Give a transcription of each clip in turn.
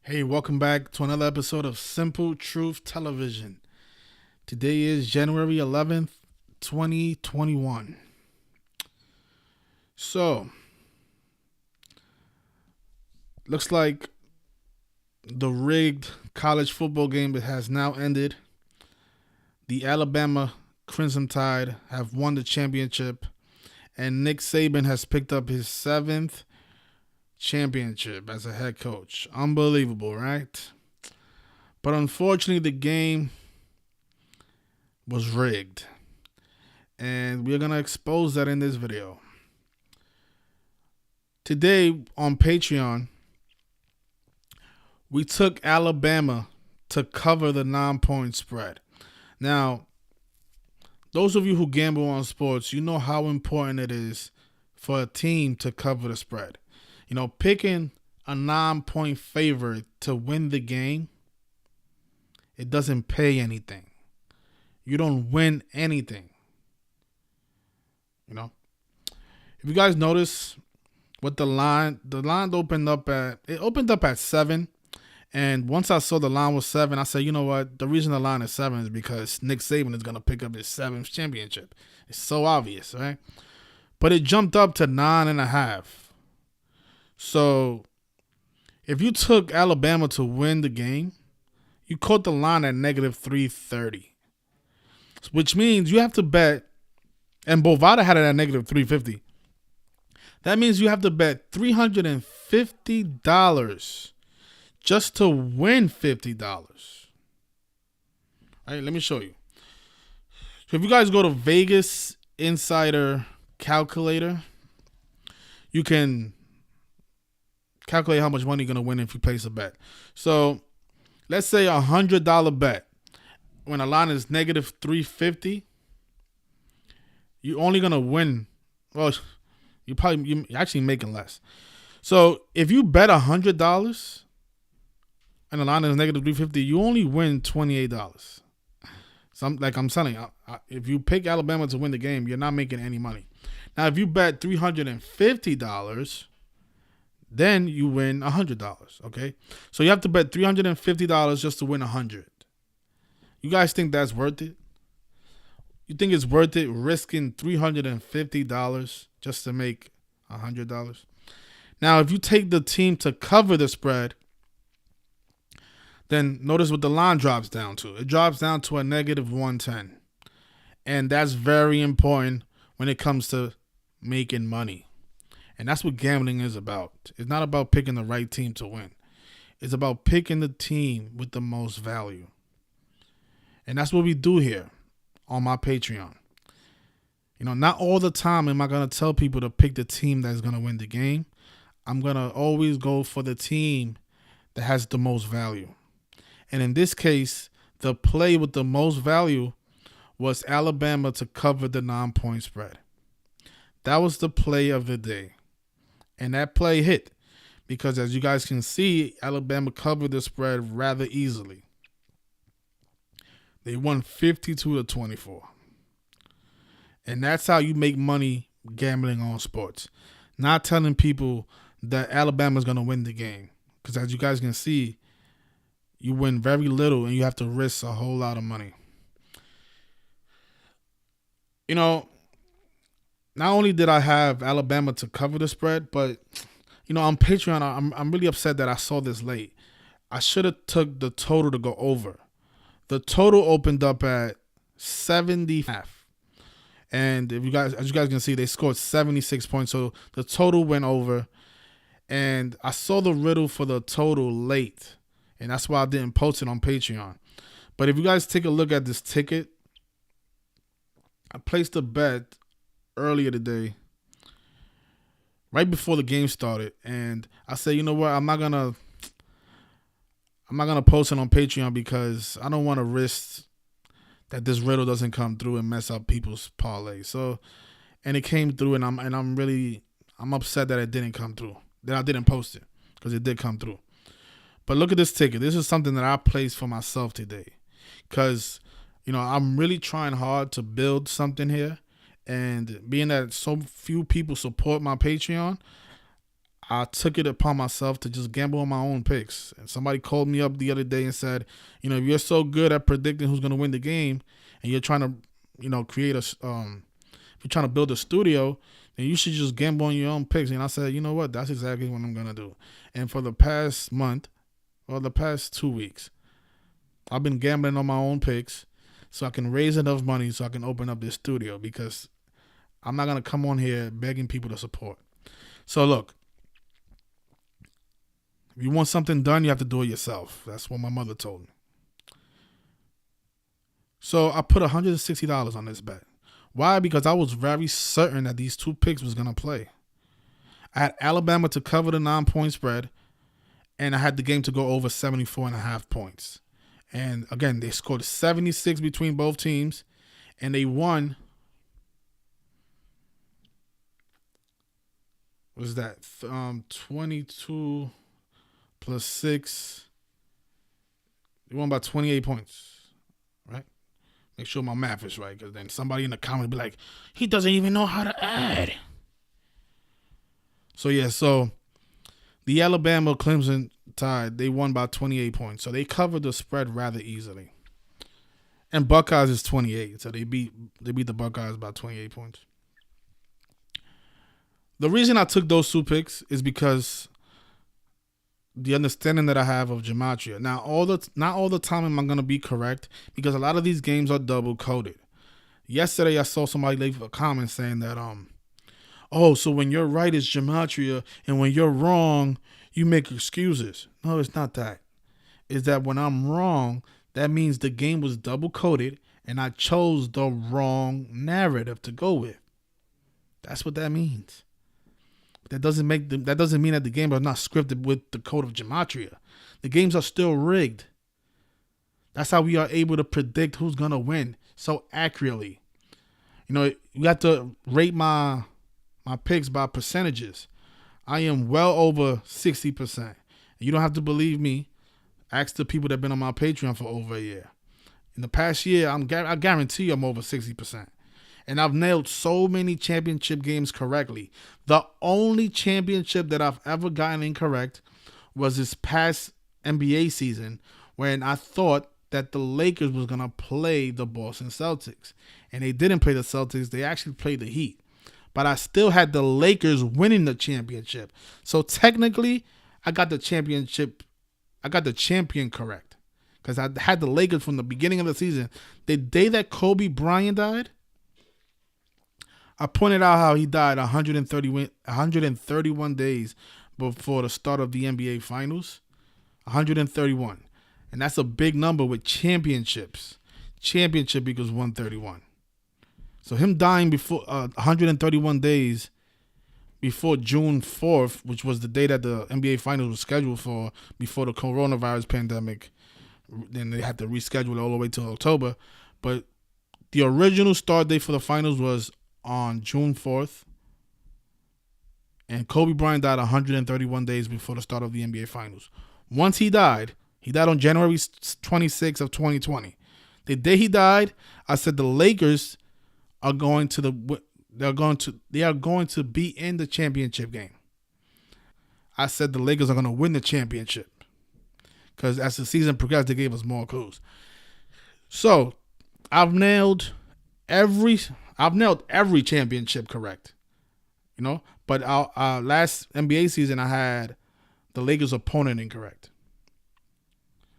Hey, welcome back to another episode of Simple Truth Television. Today is January 11th, 2021. So, looks like the rigged college football game has now ended. The Alabama Crimson Tide have won the championship, and Nick Saban has picked up his 7th championship as a head coach. Unbelievable, right? But unfortunately, the game was rigged. And we're going to expose that in this video. Today on Patreon, we took Alabama to cover the 9-point spread. Now, those of you who gamble on sports, you know how important it is for a team to cover the spread. You know, picking a 9-point favorite to win the game, it doesn't pay anything. You don't win anything. You know, if you guys notice what the line opened up at 7. And once I saw the line was 7, I said, you know what? The reason the line is 7 is because Nick Saban is going to pick up his 7th championship. It's so obvious, right? But it jumped up to 9.5. So if you took Alabama to win the game, you caught the line at negative 330, which means you have to bet, and Bovada had it at negative 350. That means you have to bet $350 just to win $50. All right, let me show you. So if you guys go to Vegas Insider Calculator, you can calculate how much money you're going to win if you place a bet. So let's say a $100 bet. When a line is negative 350, you're only going to win. Well, you're actually making less. So if you bet $100 and the line is negative 350, you only win $28. So I'm telling you, if you pick Alabama to win the game, you're not making any money. Now, if you bet $350, then you win $100. Okay, so you have to bet $350 just to win $100. You guys think that's worth it? You think it's worth it risking $350 just to make $100? Now, if you take the team to cover the spread, then notice what the line drops down to. It drops down to a negative 110. And that's very important when it comes to making money. And that's what gambling is about. It's not about picking the right team to win. It's about picking the team with the most value. And that's what we do here on my Patreon. You know, not all the time am I going to tell people to pick the team that's going to win the game. I'm going to always go for the team that has the most value. And in this case, the play with the most value was Alabama to cover the 9-point spread. That was the play of the day. And that play hit because, as you guys can see, Alabama covered the spread rather easily. They won 52-24. And that's how you make money gambling on sports. Not telling people that Alabama's going to win the game. Because as you guys can see, you win very little and you have to risk a whole lot of money. You know, not only did I have Alabama to cover the spread, but, you know, on Patreon, I'm really upset that I saw this late. I should have took the total to go over. The total opened up at 70.5. And as you guys can see, they scored 76 points. So the total went over. And I saw the riddle for the total late. And that's why I didn't post it on Patreon. But if you guys take a look at this ticket, I placed a bet earlier today, right before the game started. And I said, you know what, I'm not gonna post it on Patreon because I don't want to risk that this riddle doesn't come through and mess up people's parlay. So, and it came through, and I'm upset that it didn't come through. That I didn't post it because it did come through. But look at this ticket. This is something that I placed for myself today because, you know, I'm really trying hard to build something here. And being that so few people support my Patreon, I took it upon myself to just gamble on my own picks. And somebody called me up the other day and said, if you're so good at predicting who's going to win the game, and you're trying to, create if you're trying to build a studio, then you should just gamble on your own picks. And I said, you know what? That's exactly what I'm going to do. And for the past month, or the past 2 weeks, I've been gambling on my own picks so I can raise enough money so I can open up this studio, because I'm not going to come on here begging people to support. So look, if you want something done, you have to do it yourself. That's what my mother told me. So I put $160 on this bet. Why? Because I was very certain that these two picks was going to play. I had Alabama to cover the 9-point spread, and I had the game to go over 74.5 points. And again, they scored 76 between both teams, and they won. What was that? 22 plus 6. They won by 28 points, right? Make sure my math is right, because then somebody in the comments will be like, he doesn't even know how to add. So the Alabama Clemson Tide, they won by 28 points. So they covered the spread rather easily. And Buckeyes is 28, so they beat the Buckeyes by 28 points. The reason I took those two picks is because the understanding that I have of Gematria. Now, not all the time am I going to be correct, because a lot of these games are double coded. Yesterday, I saw somebody leave a comment saying that, so when you're right, it's Gematria, and when you're wrong, you make excuses. No, it's not that. It's that when I'm wrong, that means the game was double coded, and I chose the wrong narrative to go with. That's what that means. That doesn't mean that the games are not scripted with the code of Gematria. The games are still rigged. That's how we are able to predict who's gonna win so accurately. You have to rate my picks by percentages. I am well over 60%. You don't have to believe me. Ask the people that have been on my Patreon for over a year. In the past year, I guarantee you I'm over 60%. And I've nailed so many championship games correctly. The only championship that I've ever gotten incorrect was this past NBA season, when I thought that the Lakers was going to play the Boston Celtics. And they didn't play the Celtics. They actually played the Heat. But I still had the Lakers winning the championship. So technically, I got the champion correct. Because I had the Lakers from the beginning of the season. The day that Kobe Bryant died, I pointed out how he died 131 days before the start of the NBA Finals. 131. And that's a big number with championships. Championship equals 131. So him dying before 131 days before June 4th, which was the day that the NBA Finals was scheduled for before the coronavirus pandemic. Then they had to reschedule it all the way to October. But the original start date for the finals was on June 4th. And Kobe Bryant died 131 days before the start of the NBA Finals. Once he died on January 26th of 2020. The day he died, I said the Lakers are going to be in the championship game. I said the Lakers are going to win the championship, because as the season progressed, they gave us more clues. So I've nailed every championship correct, But our last NBA season, I had the Lakers' opponent incorrect,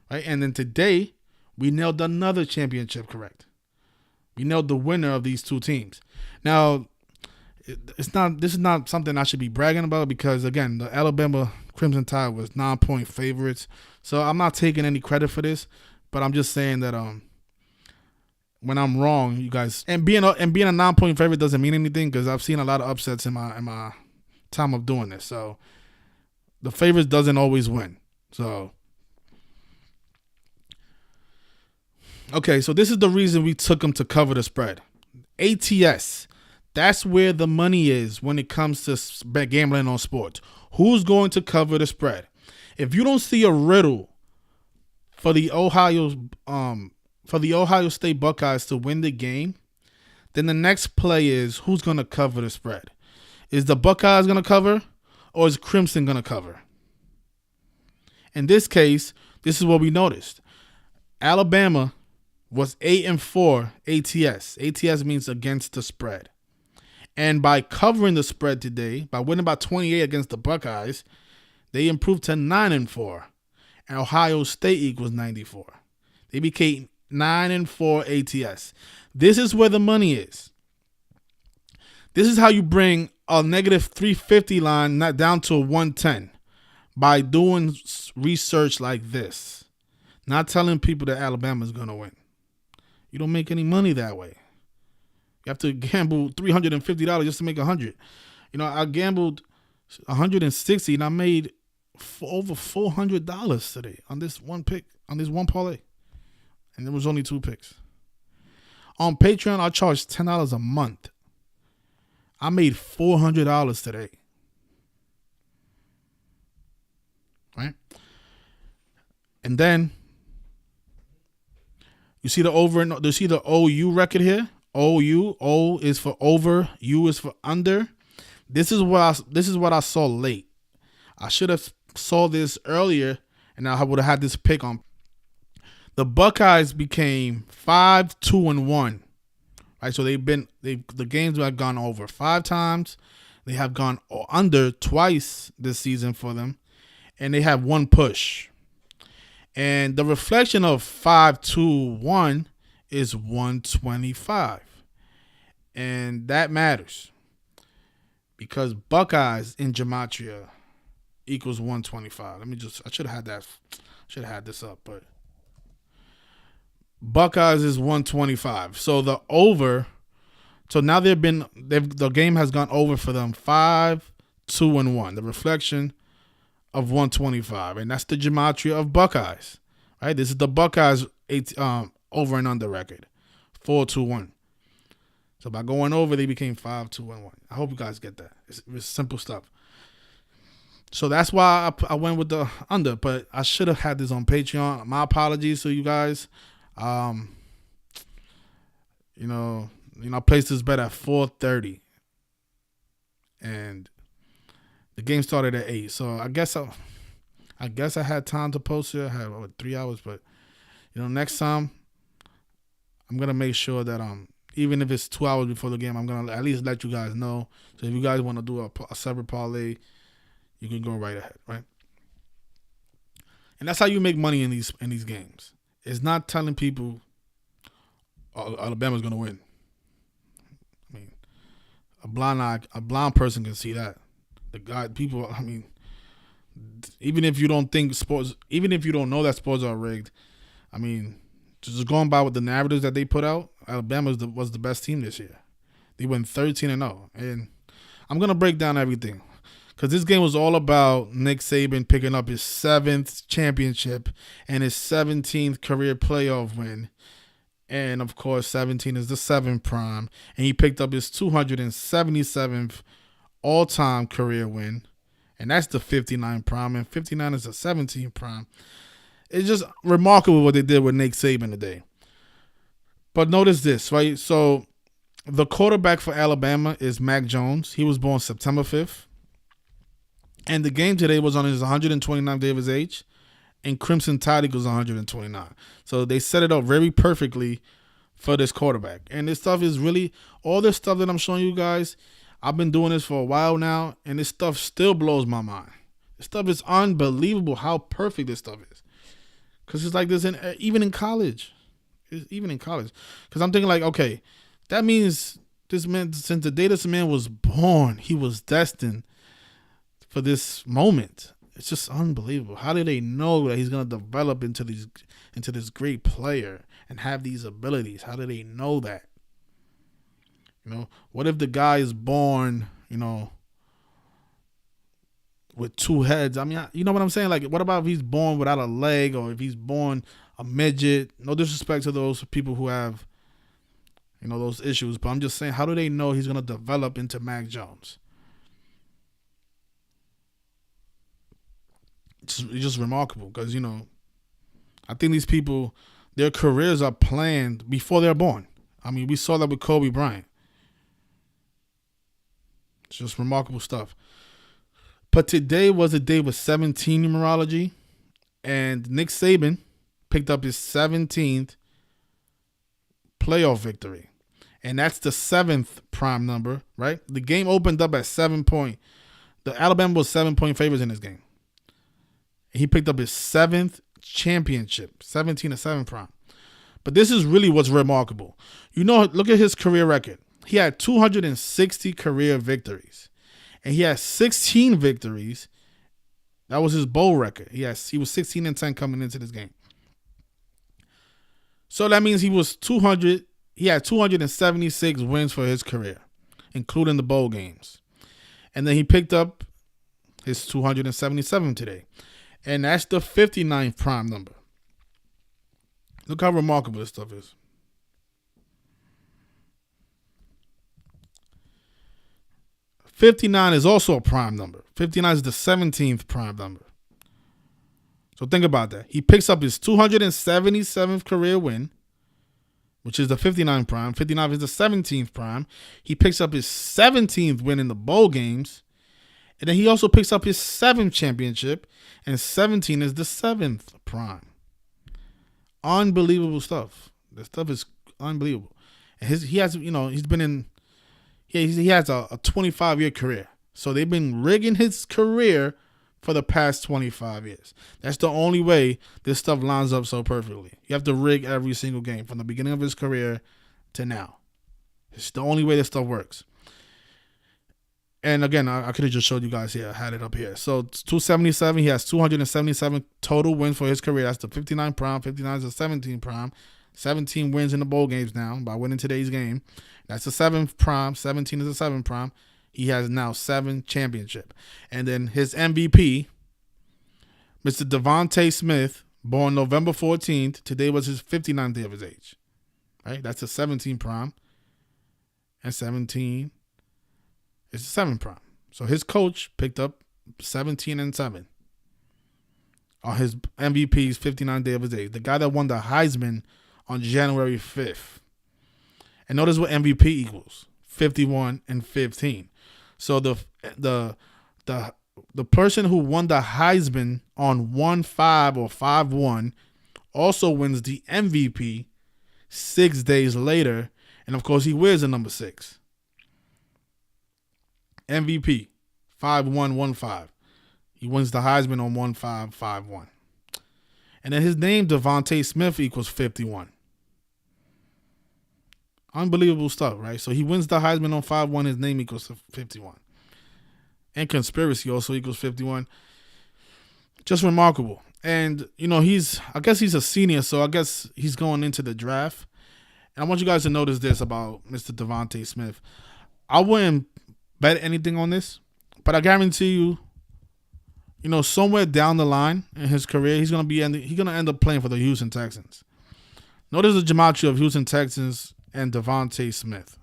right? And then today, we nailed another championship correct. We nailed the winner of these two teams. Now, this is not something I should be bragging about, because again, the Alabama Crimson Tide was 9-point favorites. So I'm not taking any credit for this, but I'm just saying that when I'm wrong, you guys, and being a 9-point favorite doesn't mean anything, because I've seen a lot of upsets in my time of doing this. So the favorites doesn't always win. So okay, so this is the reason we took them to cover the spread. ATS. That's where the money is when it comes to gambling on sports. Who's going to cover the spread? If you don't see a riddle for the Ohio State Buckeyes to win the game, then the next play is who's going to cover the spread. Is the Buckeyes going to cover, or is Crimson going to cover? In this case, this is what we noticed. Alabama was 8-4 ATS. ATS means against the spread. And by covering the spread today, by winning by 28 against the Buckeyes, they improved to 9-4. And Ohio State equals 94. They became 9-4 ATS. This is where the money is. This is how you bring a negative 350 line not down to a 110 by doing research like this. Not telling people that Alabama's going to win. You don't make any money that way. You have to gamble $350 just to make $100. I gambled $160 and I made over $400 today on this one pick, on this one parlay. And there was only 2 picks. On Patreon, I charge $10 a month. I made $400 today. Right? And then you see the over, you see the OU record here? O is for over, U is for under. This is what I saw late. I should have saw this earlier, and I would have had this pick on. The Buckeyes became 5-2-1. Right, so the games have gone over 5 times. They have gone under twice this season for them, and they have 1 push. And the reflection of 5-2-1 is 125. And that matters because Buckeyes in Gematria equals 125. I should have had this up, but Buckeyes is 125. So the over, so now the game has gone over for them 5-2-1. The reflection of 125, and that's the Gematria of Buckeyes. Right, this is the Buckeyes over and under record, 4-2-1. So by going over, they became 5-2-1. I hope you guys get that. It's simple stuff. So that's why I went with the under, but I should have had this on Patreon. My apologies to you guys. I placed this bet at 4:30, and the game started at 8. So I guess I had time to post it. I had 3 hours, but next time I'm gonna make sure that even if it's 2 hours before the game, I'm gonna at least let you guys know. So if you guys want to do a separate parlay, you can go right ahead, right? And that's how you make money in these games. It's not telling people Alabama's gonna win. I mean, a blind person can see that. Even if you don't think sports, even if you don't know that sports are rigged, just going by with the narratives that they put out, Alabama was the best team this year. They went 13-0, and I'm gonna break down everything because this game was all about Nick Saban picking up his 7th championship and his 17th career playoff win, and of course 17 is the 7th prime, and he picked up his 277th all-time career win, and that's the 59 prime, and 59 is the 17 prime. It's just remarkable what they did with Nick Saban today. But notice this, right? So the quarterback for Alabama is Mac Jones. He was born September 5th. And the game today was on his 129th day of his age, and Crimson Tide equals 129. So they set it up very perfectly for this quarterback. And this stuff is really, all this stuff that I'm showing you guys, I've been doing this for a while now, and this stuff still blows my mind. This stuff is unbelievable how perfect this stuff is. Because it's like this even in college. Because I'm thinking like, okay, that means this man, since the day this man was born, he was destined for this moment. It's just unbelievable. How did they know that he's going to develop into this great player and have these abilities? How do they know that? What if the guy is born, with 2 heads? You know what I'm saying? Like, what about if he's born without a leg, or if he's born a midget? No disrespect to those people who have, those issues, but I'm just saying, how do they know he's going to develop into Mac Jones? It's just remarkable because, I think these people, their careers are planned before they're born. We saw that with Kobe Bryant. It's just remarkable stuff. But today was a day with 17 numerology, and Nick Saban picked up his 17th playoff victory. And that's the 7th prime number, right? The game opened up at 7 point. The Alabama was 7 point favorites in this game. He picked up his 7th championship, 17 to 7 prime. But this is really what's remarkable. Look at his career record. He had 260 career victories. And he had 16 victories. That was his bowl record. He was 16-10 coming into this game. So that means he had 276 wins for his career, including the bowl games. And then he picked up his 277 today. And that's the 59th prime number. Look how remarkable this stuff is. 59 is also a prime number. 59 is the 17th prime number. So think about that. He picks up his 277th career win, which is the 59 prime. 59 is the 17th prime. He picks up his 17th win in the bowl games. And then he also picks up his 7th championship. And 17 is the 7th prime. Unbelievable stuff. This stuff is unbelievable. And he has a 25-year career. So they've been rigging his career for the past 25 years. That's the only way this stuff lines up so perfectly. You have to rig every single game from the beginning of his career to now. It's the only way this stuff works. And again, I could have just showed you guys here. I had it up here. So 277. He has 277 total wins for his career. That's the 59 prime. 59 is the 17 prime. 17 wins in the bowl games now by winning today's game. That's the 7th prime. 17 is the 7th prime. He has now 7 championship. And then his MVP, Mr. Devonta Smith, born November 14th. Today was his 59th day of his age. Right? That's the 17 prime. And 17 is the 7 prime. So his coach picked up 17 and 7 on his MVP's 59th day of his age. The guy that won the Heisman on January 5th. And notice what MVP equals. 51 and 15. So the person who won the Heisman on 1-5 or 5-1 also wins the MVP 6 days later. And of course, he wears the number 6. MVP 5-1-1-5. He wins the Heisman on 1-5, 5-1. And then his name, Devonta Smith, equals 51. Unbelievable stuff, right? So he wins the Heisman on 5-1. His name equals 51. And conspiracy also equals 51. Just remarkable. And, I guess he's a senior, so I guess he's going into the draft. And I want you guys to notice this about Mr. Devonta Smith. I wouldn't bet anything on this, but I guarantee you, somewhere down the line in his career, he's gonna end up playing for the Houston Texans. Notice the gematria of Houston Texans and Devonta Smith.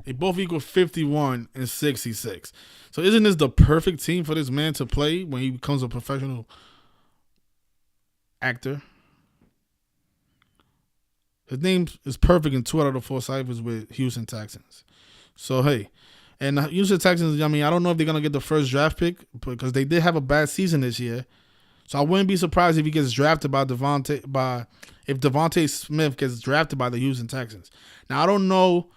They both equal 51 and 66. So isn't this the perfect team for this man to play when he becomes a professional actor? His name is perfect in 2 out of the 4 ciphers with Houston Texans. So, hey. And the Houston Texans, I don't know if they're going to get the first draft pick because they did have a bad season this year. So I wouldn't be surprised if he gets drafted if Devonta Smith gets drafted by the Houston Texans. Now, I don't know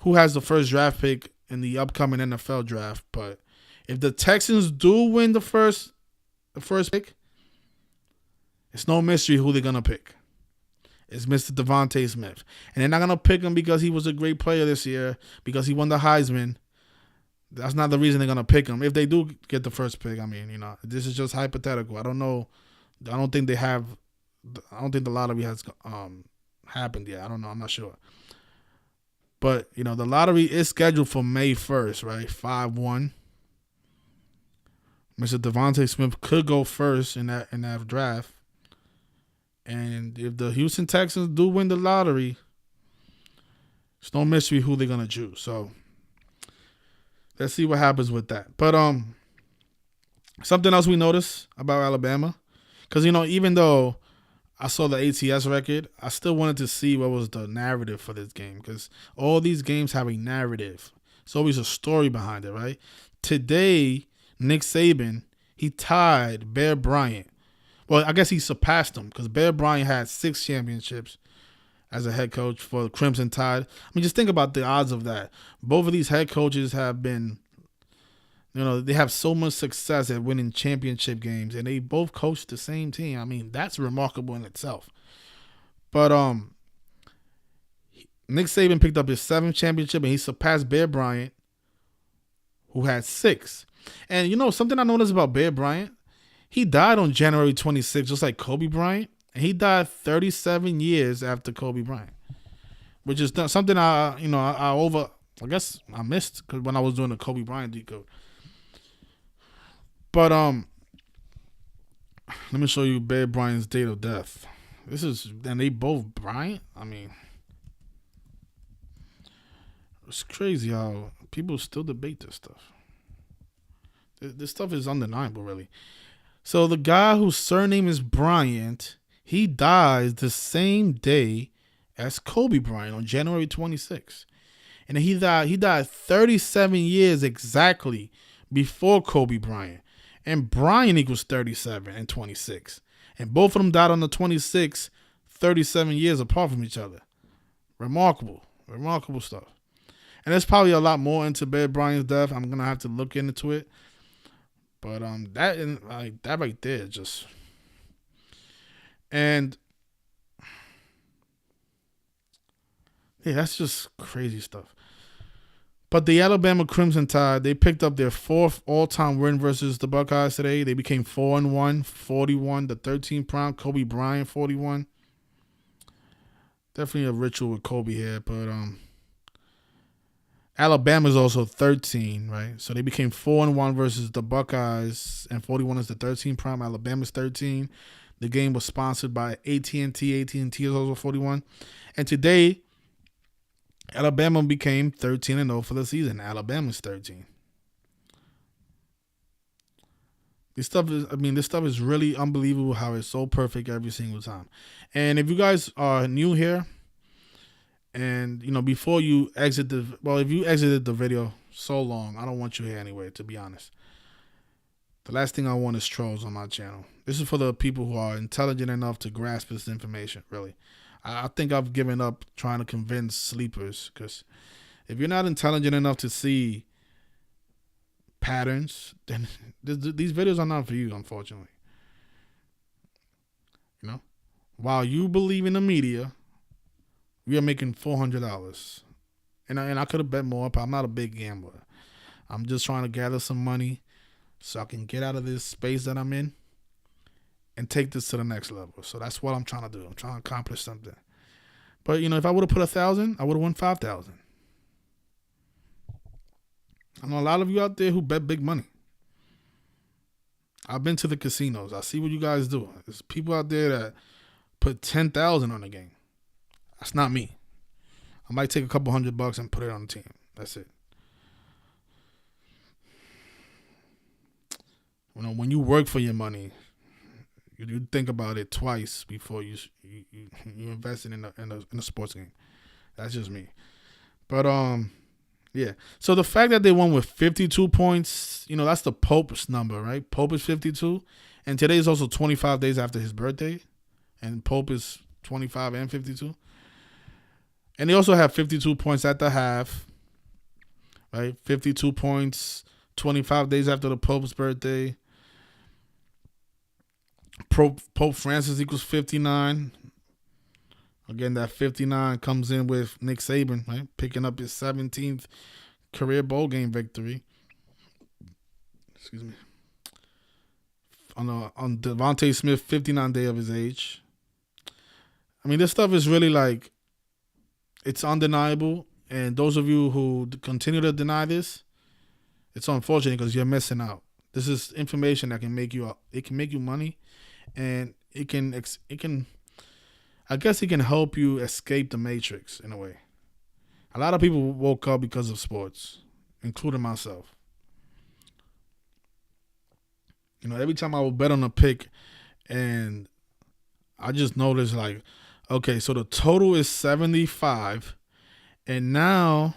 who has the first draft pick in the upcoming NFL draft, but if the Texans do win the first pick, it's no mystery who they're going to pick. It's Mr. Devonta Smith. And they're not going to pick him because he was a great player this year, because he won the Heisman. That's not the reason they're going to pick him. If they do get the first pick, this is just hypothetical. I don't know. I don't think the lottery has happened yet. I don't know. I'm not sure. But, the lottery is scheduled for May 1st, right? 5-1. Mr. Devonta Smith could go first in that draft. And if the Houston Texans do win the lottery, it's no mystery who they're going to choose. So let's see what happens with that. But something else we noticed about Alabama, because, even though I saw the ATS record, I still wanted to see what was the narrative for this game, because all these games have a narrative. It's always a story behind it, right? Today, Nick Saban, he tied Bear Bryant. Well, I guess he surpassed him because Bear Bryant had 6 championships as a head coach for the Crimson Tide. I mean, just think about the odds of that. Both of these head coaches have been, they have so much success at winning championship games, and they both coach the same team. I mean, that's remarkable in itself. But Nick Saban picked up his 7th championship, and he surpassed Bear Bryant, who had 6. And something I noticed about Bear Bryant, he died on January 26th, just like Kobe Bryant, and he died 37 years after Kobe Bryant, which is something I guess I missed because when I was doing the Kobe Bryant decode. But let me show you Bear Bryant's date of death. And they both Bryant. I mean, it's crazy how people still debate this stuff. This stuff is undeniable, really. So the guy whose surname is Bryant, he dies the same day as Kobe Bryant on January 26th. And he died 37 years exactly before Kobe Bryant. And Bryant equals 37 and 26. And both of them died on the 26th, 37 years apart from each other. Remarkable stuff. And there's probably a lot more into Bear Bryant's death. I'm going to have to look into it. But that right there just... And yeah, that's just crazy stuff. But the Alabama Crimson Tide, they picked up their 4th all-time win versus the Buckeyes today. They became 4-1, 41, the 13th prime. Kobe Bryant, 41. Definitely a ritual with Kobe here, but Alabama's also 13, right? So they became 4-1 versus the Buckeyes, and 41 is the 13th prime. Alabama's 13. The game was sponsored by AT&T. AT&T is also 41. And today, Alabama became 13-0 for the season. Alabama's 13. This stuff is really unbelievable how it's so perfect every single time. And if you guys are new here, and before you exit if you exited the video so long, I don't want you here anyway, to be honest. The last thing I want is trolls on my channel. This is for the people who are intelligent enough to grasp this information, really. I think I've given up trying to convince sleepers, because if you're not intelligent enough to see patterns, then these videos are not for you, unfortunately. While you believe in the media, we are making $400. And I could have bet more, but I'm not a big gambler. I'm just trying to gather some money so I can get out of this space that I'm in and take this to the next level. So that's what I'm trying to do. I'm trying to accomplish something. But, if I would have put 1,000, I would have won 5,000. I know a lot of you out there who bet big money. I've been to the casinos. I see what you guys do. There's people out there that put 10,000 on the game. That's not me. I might take a couple $100 and put it on the team. That's it. When you work for your money, you think about it twice before you invest in a sports game. That's just me. But yeah. So the fact that they won with 52 points, that's the Pope's number, right? Pope is 52, and today is also 25 days after his birthday, and Pope is 25 and 52. And they also have 52 points at the half, right? 52 points, 25 days after the Pope's birthday. Pope Francis equals 59. Again, that 59 comes in with Nick Saban, right? Picking up his 17th career bowl game victory. Excuse me. On Devonta Smith, 59th day of his age. I mean, this stuff is really it's undeniable. And those of you who continue to deny this, it's unfortunate because you're missing out. This is information that can make you money, and it can help you escape the matrix in a way. A lot of people woke up because of sports, including myself. Every time I would bet on a pick, and I just noticed okay, so the total is 75, and now,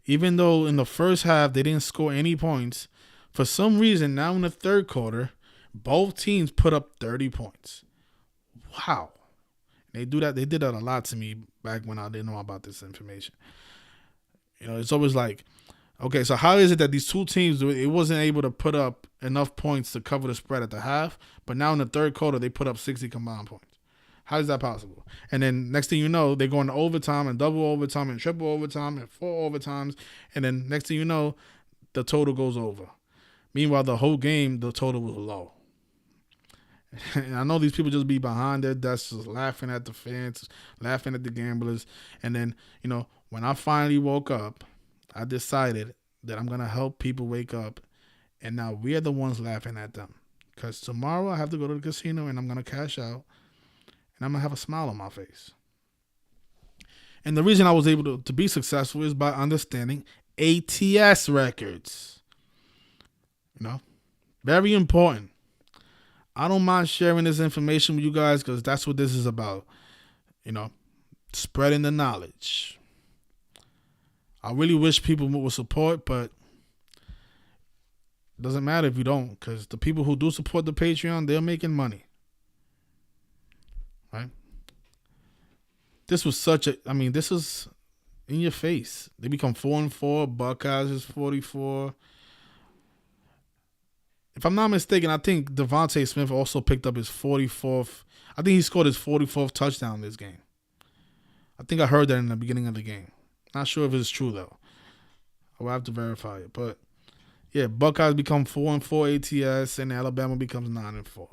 Even though in the first half they didn't score any points, for some reason now in the third quarter, both teams put up 30 points. Wow. They do that. They did that a lot to me back when I didn't know about this information. It's always like, okay, so how is it that these two teams, it wasn't able to put up enough points to cover the spread at the half, but now in the third quarter they put up 60 combined points? How is that possible? And then next thing you know, they're going to overtime and double overtime and triple overtime and 4 overtimes, and then next thing you know, the total goes over. Meanwhile, the whole game, the total was low. And I know these people just be behind their desks, just laughing at the fans, laughing at the gamblers. And then, when I finally woke up, I decided that I'm going to help people wake up. And now we're the ones laughing at them. Because tomorrow I have to go to the casino and I'm going to cash out. And I'm going to have a smile on my face. And the reason I was able to be successful is by understanding ATS records. Very important. I don't mind sharing this information with you guys because that's what this is about. Spreading the knowledge. I really wish people would support, but it doesn't matter if you don't, because the people who do support the Patreon, they're making money. Right? This was this is in your face. They become 4-4. Buckeyes is 44. If I'm not mistaken, I think Devonta Smith also picked up his 44th. I think he scored his 44th touchdown this game. I think I heard that in the beginning of the game. Not sure if it's true, though. I will have to verify it. But, yeah, Buckeyes become 4-4 ATS, and Alabama becomes 9-4.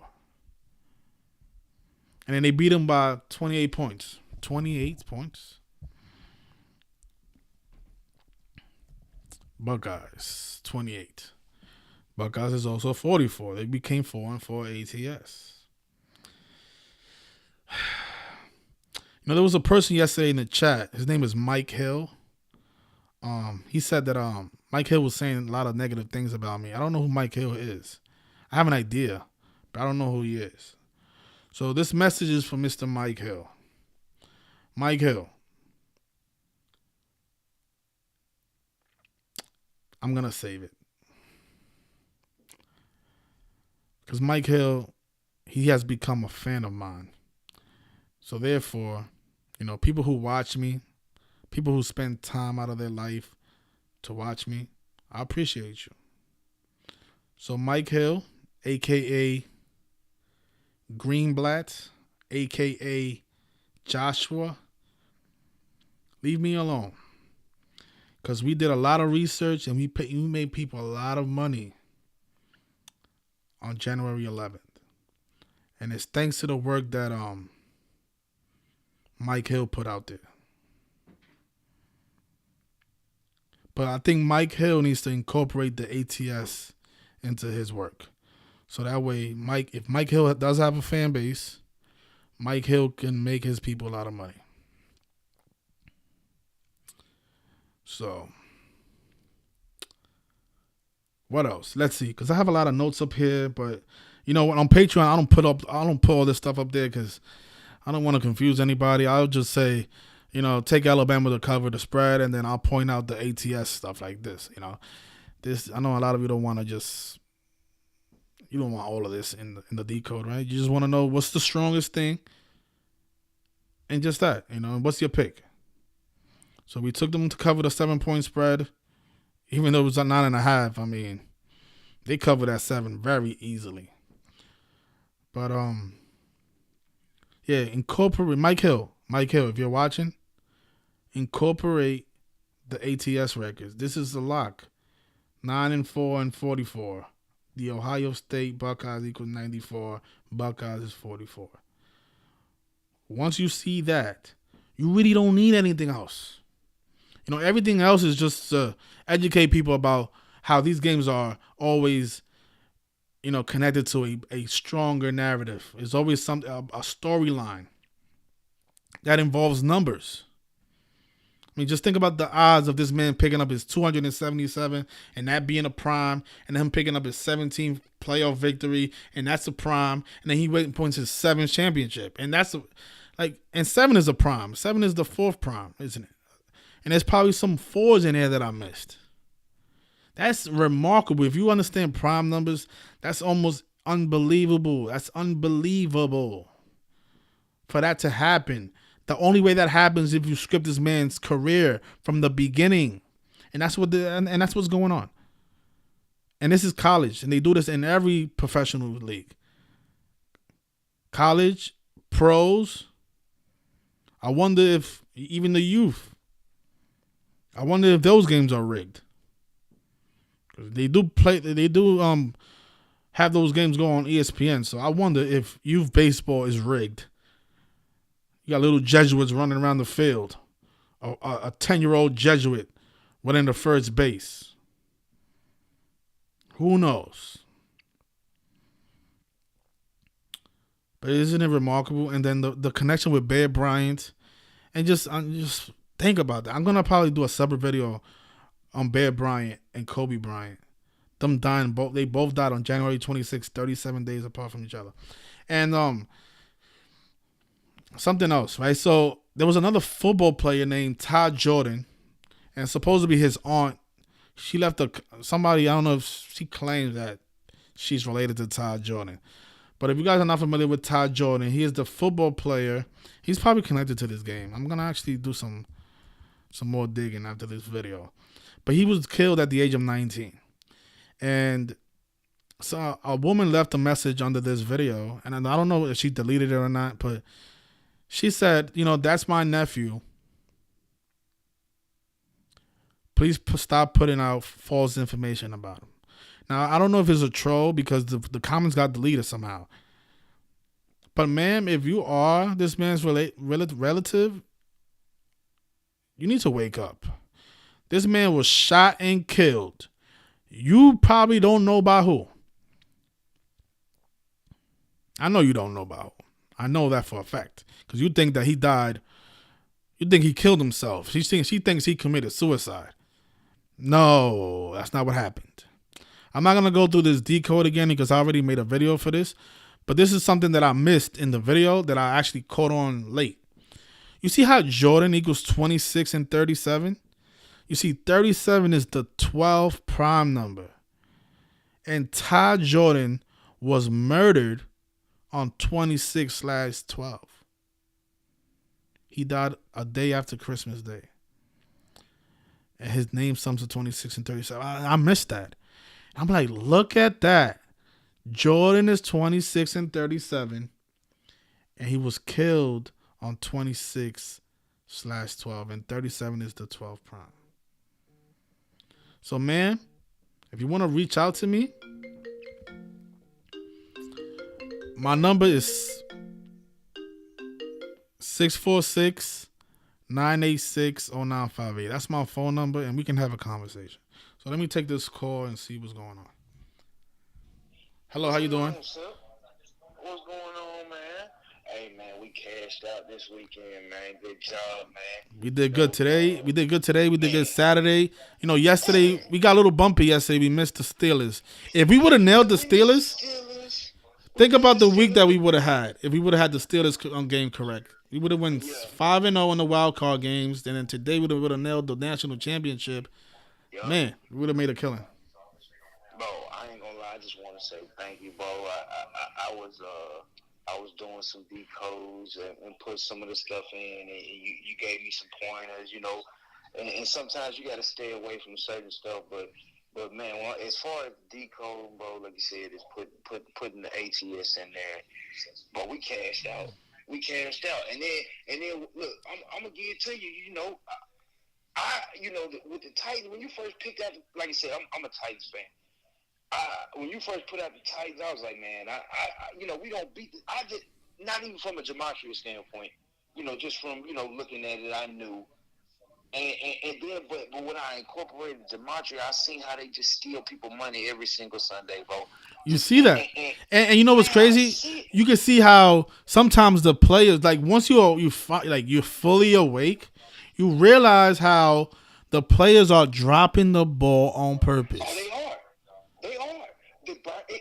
And then they beat them by 28 points. 28 points? Buckeyes, 28. Buckeyes is also 44. They became 4-4 ATS. There was a person yesterday in the chat. His name is Mike Hill. He said that Mike Hill was saying a lot of negative things about me. I don't know who Mike Hill is. I have an idea, but I don't know who he is. So this message is from Mr. Mike Hill. Mike Hill. I'm going to save it. Because Mike Hill, he has become a fan of mine. So therefore, people who watch me, people who spend time out of their life to watch me, I appreciate you. So Mike Hill, a.k.a. Greenblatt, a.k.a. Joshua, leave me alone. Because we did a lot of research and we made people a lot of money on January 11th. And it's thanks to the work that Mike Hill put out there. But I think Mike Hill needs to incorporate the ATS into his work. So that way, if Mike Hill does have a fan base, Mike Hill can make his people a lot of money. So, what else? Let's see, because I have a lot of notes up here, but on Patreon, I don't put all this stuff up there because I don't want to confuse anybody. I'll just say, take Alabama to cover the spread, and then I'll point out the ATS stuff like this. This I know a lot of you don't want to you don't want all of this in the decode, right? You just want to know what's the strongest thing, and just that, what's your pick? So we took them to cover the 7-point spread, even though it was at 9.5. They covered that 7 very easily. But yeah, incorporate Mike Hill. Mike Hill, if you're watching, incorporate the ATS records. This is the lock. 9-4 and 44. The Ohio State Buckeyes equals 94. Buckeyes is 44. Once you see that, you really don't need anything else. Everything else is just to educate people about how these games are always, connected to a stronger narrative. It's always a storyline that involves numbers. Just think about the odds of this man picking up his 277 and that being a prime, and him picking up his 17th playoff victory, and that's a prime, and then he points his 7th championship, and that's and 7 is a prime. 7 is the 4th prime, isn't it? And there's probably some fours in there that I missed. That's remarkable. If you understand prime numbers, that's almost unbelievable. That's unbelievable for that to happen. The only way that happens is if you script this man's career from the beginning. And that's and that's what's going on. And this is college, and they do this in every professional league. College, pros. I wonder if even the youth. I wonder if those games are rigged. They do have those games go on ESPN. So I wonder if youth baseball is rigged. You got little Jesuits running around the field. A 10-year-old Jesuit running the first base. Who knows? But isn't it remarkable? And then the connection with Bear Bryant, and just think about that. I'm gonna probably do a separate video on Bear Bryant and Kobe Bryant. Them dying they both died on January 26th, 37 days apart from each other. And something else, right? So there was another football player named Todd Jordan, and supposed to be his aunt. She left somebody, I don't know if she claims that she's related to Todd Jordan. But if you guys are not familiar with Todd Jordan, he is the football player. He's probably connected to this game. I'm going to actually do some more digging after this video. But he was killed at the age of 19. And so a woman left a message under this video. And I don't know if she deleted it or not, but she said, that's my nephew. Please stop putting out false information about him. Now, I don't know if it's a troll because the comments got deleted somehow. But, ma'am, if you are this man's relative, you need to wake up. This man was shot and killed. You probably don't know by who. I know you don't know by who. I know that for a fact. Because you think that he died. You think he killed himself. She thinks he committed suicide. No, that's not what happened. I'm not going to go through this decode again because I already made a video for this. But this is something that I missed in the video that I actually caught on late. You see how Jordan equals 26 and 37? You see 37 is the 12th prime number. And Todd Jordan was murdered on 26/12. He died a day after Christmas Day. And his name sums to 26 and 37. I missed that. I'm like, look at that. Jordan is 26 and 37. And he was killed on 26/12. And 37 is the 12th prime. So, man, if you want to reach out to me, my number is 646-986-0958. That's my phone number, and we can have a conversation. So let me take this call and see what's going on. Hello, how you doing? What's going on, man? Hey, man, we cashed out this weekend, man. Good job, man. We did good today. We did good Saturday. Yesterday, we got a little bumpy yesterday. We missed the Steelers. If we would have nailed the Steelers, think about the week that we would have had. If we would have had the Steelers game correct. We would have won 5-0 in the wild card games. And then today we would have nailed the national championship. Man, we would have made a killing. Bro, I ain't gonna lie. I just want to say thank you, bro. I was doing some decodes and put some of the stuff in, and you gave me some pointers, And sometimes you got to stay away from certain stuff, but man, as far as decoding, bro, like you said, is putting the ATS in there. But we cashed out. And then look, I'm gonna give it to you. With the Titans, when you first picked out, like I said, I'm a Titans fan. When you first put out the Titans, I was like, man, we don't beat. I did not even from a Gematria standpoint. Just from looking at it, I knew. And then, but when I incorporated Gematria, I seen how they just steal people money every single Sunday, bro. You see that, and you know what's crazy? You can see how sometimes the players, like once you're fully awake, you realize how the players are dropping the ball on purpose. Oh, they are.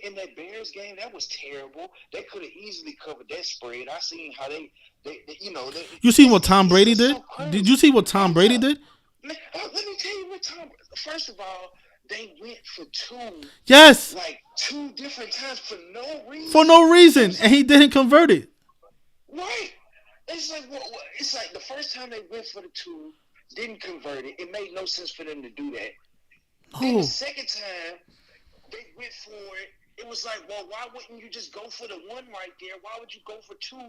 In that Bears game, that was terrible. They could have easily covered that spread. I seen how they You see what Tom Brady did? Did you see what Tom Brady did? Man, let me tell you what time. First of all, they went for two, Yes, like two different times for no for reason. no You know what I'm reason, and saying? he didn't convert it. Right. It's like it's like the first time they went for the two, didn't convert it. It made no sense for them to do that. Then the No. second time they went for it. It was like, well, why wouldn't you just go for the one right there? Why would you go for two?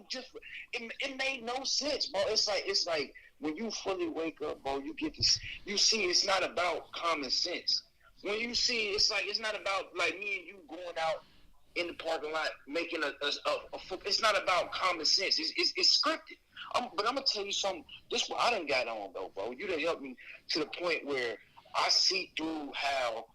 It made no sense, bro. It's like when you fully wake up, bro. You get this. You see, it's not about common sense. When you see, it's like it's not about like me and you going out in the parking lot making a it's not about common sense. It's scripted. But I'm gonna tell you something. This what I done got on though, bro. You done helped me to the point where I see through how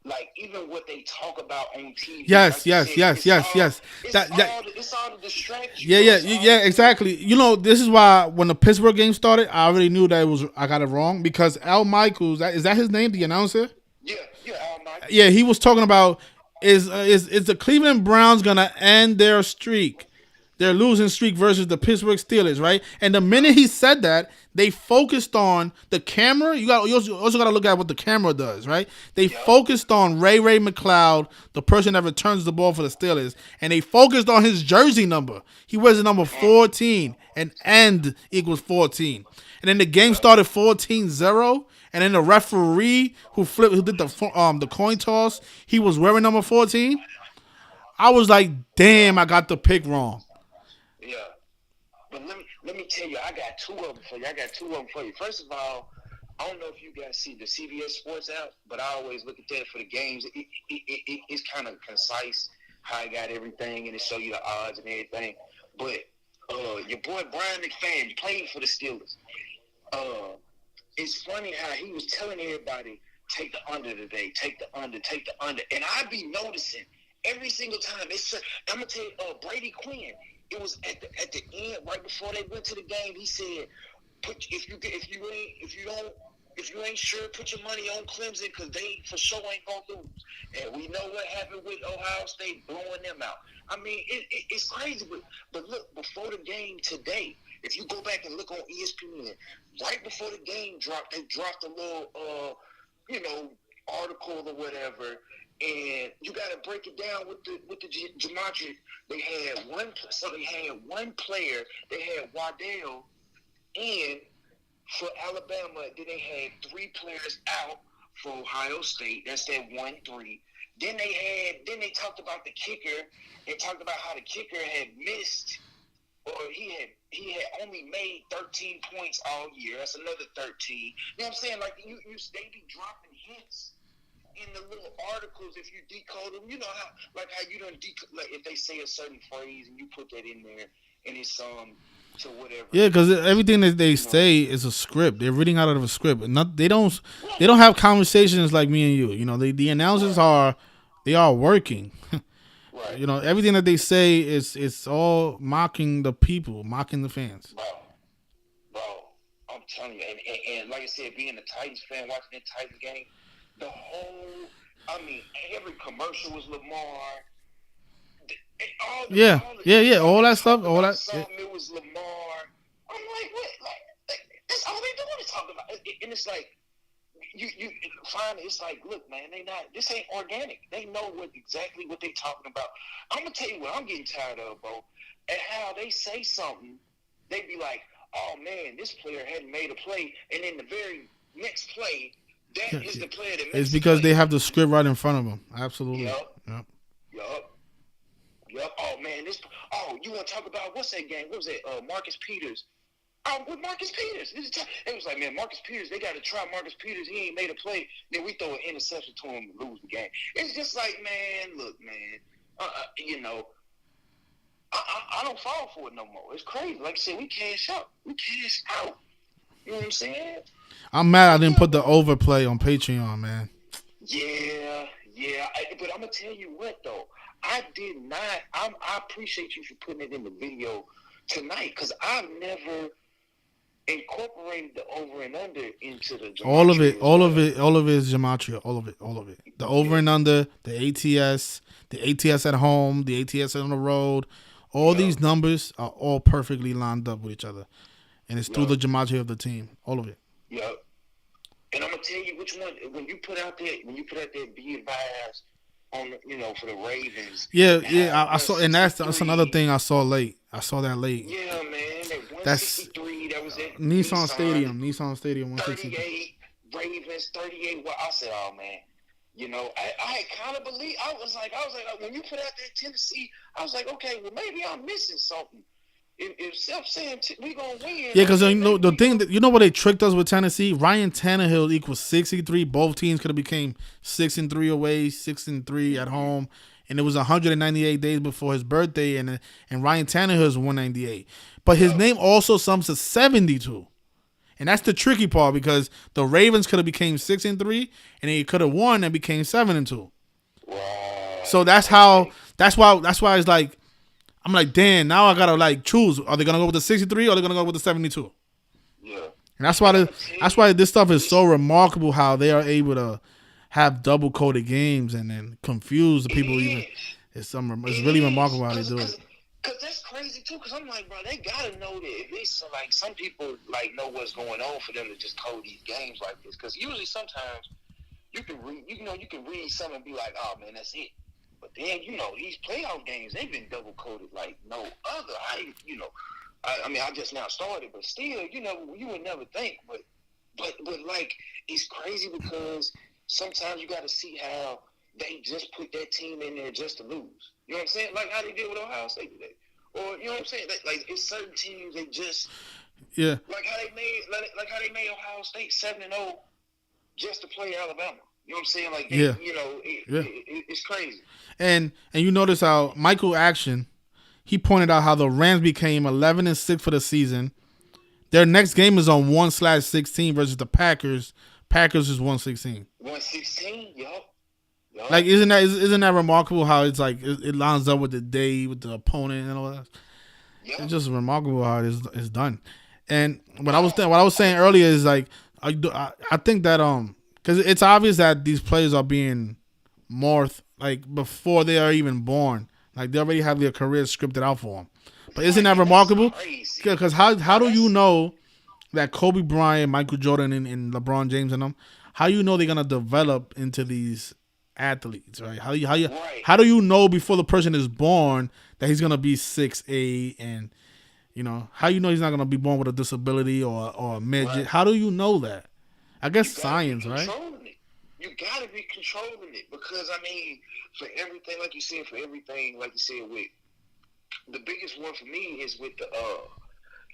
like even what they talk about on TV, Yes, like you yes, said, yes, yes, yes. That it's all to distract you, yeah, bro. yeah, It's all yeah, to exactly. You know, this is why when the Pittsburgh game started, I already knew that it was I got it wrong because Al Michaels, is that his name, the announcer? yeah, yeah, Al Michaels. Yeah, he was talking about is the Cleveland Browns gonna end their streak, their losing streak versus the Pittsburgh Steelers, right? And the minute he said that, they focused on the camera. You also got to look at what the camera does, right? They Yep. focused on Ray McLeod, the person that returns the ball for the Steelers, and they focused on his jersey number. He wears the number 14, and end equals 14. And then the game Yep. started 14-0. And then the referee who did the coin toss, he was wearing number 14. I was like, damn, I got the pick wrong. Yeah. But let me tell you, I got two of them for you. I got two of them for you. First of all, I don't know if you guys see the CBS Sports app, but I always look at that for the games. It's kind of concise how I got everything, and it show you the odds and everything. But your boy Brian McFadden played for the Steelers. Uh, it's funny how he was telling everybody, take the under today, take the under, take the under. And I be noticing every single time. I'm gonna tell you, Brady Quinn. It was at the end, right before they went to the game. He said, "Put if you ain't sure, put your money on Clemson because they for sure ain't gonna lose." And we know what happened with Ohio State blowing them out. I mean, it's crazy, but look, before the game today, if you go back and look on ESPN, right before the game dropped, they dropped a little, you know, article or whatever, and you got to break it down with the gematria. They had one player. They had Waddell in for Alabama. Then they had three players out for Ohio State. That's that 1-3. Then they talked about the kicker. They talked about how the kicker had missed, or he had only made 13 points all year. That's another 13. You know what I'm saying? Like they be dropping hints in the little articles if you decode them. You know how you don't decode, like if they say a certain phrase and you put that in there and it's to whatever. Yeah, because everything that they You know. say is a script. They're reading out of a script, and they don't Right. have conversations like me and you. You know, the announcers Right. are working. Right. You know, everything that they say is it's all mocking the people, mocking the fans. Bro, I'm telling you, and like I said, being a Titans fan, watching that Titans game, the whole, I mean, every commercial was Lamar. Yeah, yeah, yeah. Anytime All they that stuff, talked all about that. Yeah. something, it was Lamar. I'm like, what? Like, that's all they doing is talk about it. And it's like, you finally, it's like, look, man, this ain't organic. They know exactly what they talking about. I'm gonna tell you what I'm getting tired of, bro. And how they say something, they be like, oh man, this player hadn't made a play, and in the very next play, that is the player that makes It's the because play. they have the script right in front of them. Absolutely. Yep. Oh man, you want to talk about what's that game? What was it? Marcus Peters. With Marcus Peters. It was like, man, Marcus Peters, they got to try Marcus Peters. He ain't made a play. Then we throw an interception to him and lose the game. It's just like, man, look, man, you know, I don't fall for it no more. It's crazy. Like I said, we cash out. You know what I'm saying? I'm mad I didn't put the overplay on Patreon, man. Yeah. But I'm going to tell you what, though. I did not. I appreciate you for putting it in the video tonight because I've never incorporated the over and under into the gematria. All of it is gematria. All of it. The over and under, the ATS at home, the ATS on the road. All these numbers are all perfectly lined up with each other, and it's through the gematria of the team. All of it. Yep. And I'm gonna tell you which one. When you put out that be advised on, for the Ravens. Yeah, How I saw, and that's another 163. thing I saw late. I saw that late. Yeah, man, that That's 163. That was at Nissan Nissan. Stadium. Nissan Stadium 163. 38 Ravens, 38. Well, I said, oh man. I kind of believe. I was like, when you put out that Tennessee, I was like, okay, well maybe I'm missing something. If Self saying we gonna win, Yeah, because okay, the thing that what they tricked us with Tennessee. Ryan Tannehill equals 63. Both teams could have became 6-3 away, 6-3 at home, and it was 198 days before his birthday, and Ryan Tannehill's 198. But his name also sums to 72. And that's the tricky part because the Ravens could have became 6-3, and they could have won and became 7-2. Right. So that's how. That's why it's like I'm like, damn. Now I gotta like choose. Are they gonna go with the 63 or are they gonna go with the 72? Yeah. And that's why this stuff is so remarkable. How they are able to have double coded games and then confuse the people. Even it's really remarkable how they do it. Cause that's crazy too. Cause I'm like, bro, they gotta know that at least like some people like know what's going on for them to just code these games like this. Cause usually sometimes you can read something and be like, oh man, that's it. But then these playoff games they've been double coded like no other. I mean I just now started, but still you would never think. But like it's crazy because sometimes you got to see how they just put that team in there just to lose. You know what I'm saying? Like how they did with Ohio State today. Or you know what I'm saying? Like it's certain teams they just like how they made Ohio State 7-0 just to play Alabama. You know what I'm saying? Like it's crazy. And you notice how Michael Action, he pointed out how the Rams became 11-6 for the season. Their next game is on 1/16 versus the Packers. Packers is 1/16. 1/16, yup. Like isn't that remarkable how it's like it lines up with the day with the opponent and all that. Yep. It's just remarkable how it's done. And what I was saying earlier is like I think that because it's obvious that these players are being morphed like before they are even born. Like they already have their careers scripted out for them. But isn't that remarkable? Because how do you know that Kobe Bryant, Michael Jordan, and LeBron James and them, how you know they're gonna develop into these athletes, right? How do you know before the person is born that he's gonna be 6'8" and how you know he's not gonna be born with a disability or a midget? Right. How do you know that? I guess science, right? You gotta be controlling it because I mean, for everything, like you said, with the biggest one for me is with the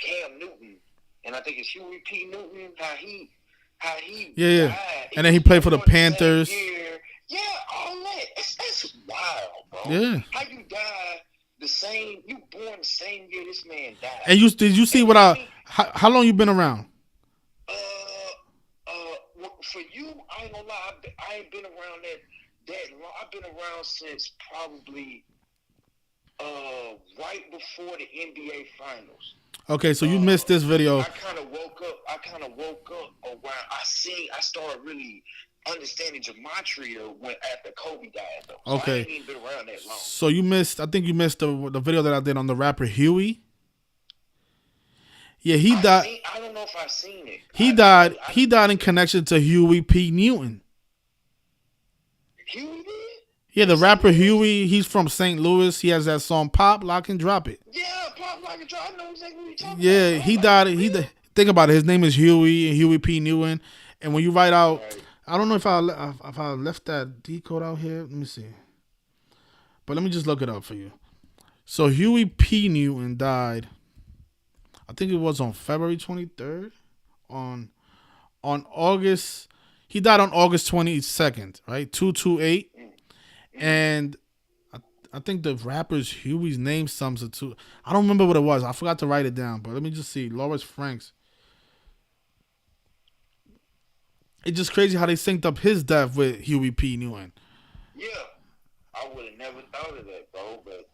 Cam Newton, and I think it's Huey P. Newton. How he died. And then he played for the Panthers. Yeah, all that. That's wild, bro. Yeah. How you die you born the same year this man died. And did you see how long you been around? For you, I ain't gonna lie, I ain't been around that long. I've been around since probably right before the NBA Finals. Okay, so you missed this video. I kind of woke up around. I started really understanding Gematria after Kobe died, though. So okay. I ain't even been around that long. So I think you missed the video that I did on the rapper Huey. Yeah, he died. I don't know if I've seen it. He died in connection to Huey P. Newton. Huey did? Yeah, the rapper Huey, he's from St. Louis. He has that song Pop, Lock, and Drop It. Yeah, Pop, Lock, and Drop It. I know exactly what you're talking about. Yeah, he died. Think about it. His name is Huey P. Newton. And when you write out, I don't know if I left that decode out here. Let me see. But let me just look it up for you. So Huey P. Newton died, I think it was on February 23rd. On August, he died on August 22nd, right? 228. And I think the rapper's Huey's name sums it to. I don't remember what it was. I forgot to write it down, but let me just see. Lawrence Franks. It's just crazy how they synced up his death with Huey P. Newton. Yeah. I would have never thought of that, bro, but